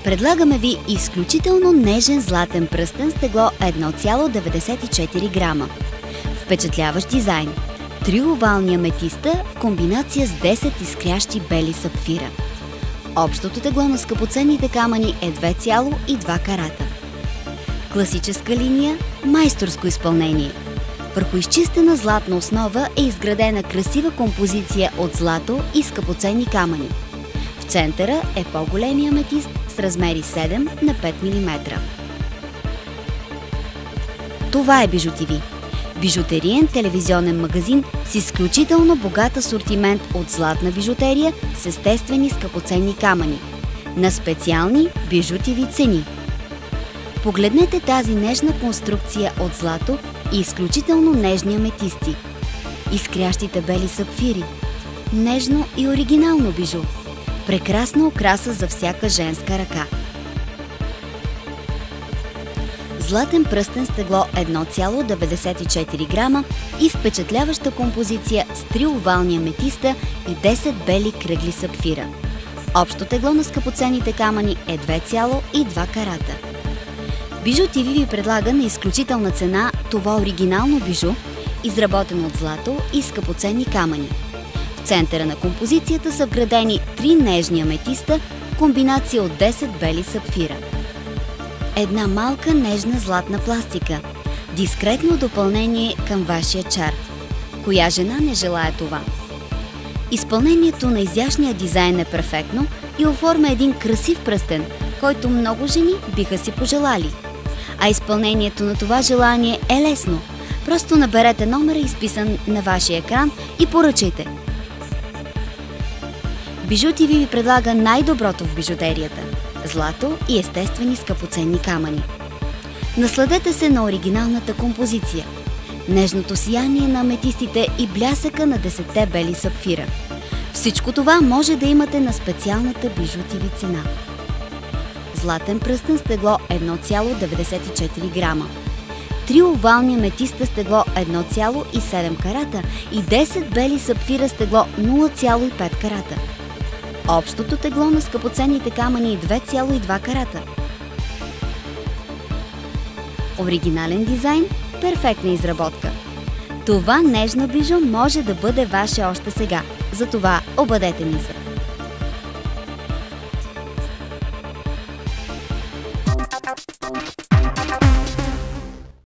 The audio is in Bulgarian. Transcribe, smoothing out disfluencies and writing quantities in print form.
Предлагаме ви изключително нежен златен пръстен с тегло 1,94 грама. Впечатляващ дизайн. 3 овални аметиста в комбинация с 10 изкрящи бели сапфира. Общото тегло на скъпоценните камъни е 2,2 карата. Класическа линия, майсторско изпълнение. Върху изчистена златна основа е изградена красива композиция от злато и скъпоценни камъни. В центъра е по-големия аметист с размери 7 на 5 мм. Това е Бижу ТВ. Бижутериен телевизионен магазин с изключително богат асортимент от златна бижутерия с естествени скъпоценни камъни. На специални Бижу ТВ цени. Погледнете тази нежна конструкция от злато и изключително нежни аметисти. Изкрящите бели сапфири. Нежно и оригинално бижу. Прекрасна украса за всяка женска ръка. Златен пръстен с тегло 1,94 грама и впечатляваща композиция с 3 овални аметиста и 10 бели кръгли сапфира. Общо тегло на скъпоценните камъни е 2,2 карата. Бижу ТВ ви предлага на изключителна цена това оригинално бижу, изработено от злато и скъпоценни камъни. В центъра на композицията са вградени 3 нежни аметиста в комбинация от 10 бели сапфира. Една малка нежна златна пластика. Дискретно допълнение към вашия чар. Коя жена не желае това? Изпълнението на изящния дизайн е перфектно и оформя един красив пръстен, който много жени биха си пожелали. А изпълнението на това желание е лесно. Просто наберете номера, изписан на вашия екран, и поръчайте. Бижу ТВ ви предлага най-доброто в бижутерията – злато и естествени скъпоценни камъни. Насладете се на оригиналната композиция, нежното сияние на аметистите и блясъка на 10 бели сапфира. Всичко това може да имате на специалната Бижу ТВ цена. Златен пръстен с тегло 1,94 грама. 3 овални аметиста с тегло 1,7 карата и 10 бели сапфира с тегло 0,5 карата. Общото тегло на скъпоценните камъни е 2,2 карата. Оригинален дизайн, перфектна изработка. Това нежно бижу може да бъде ваше още сега. Затова обадете ми се.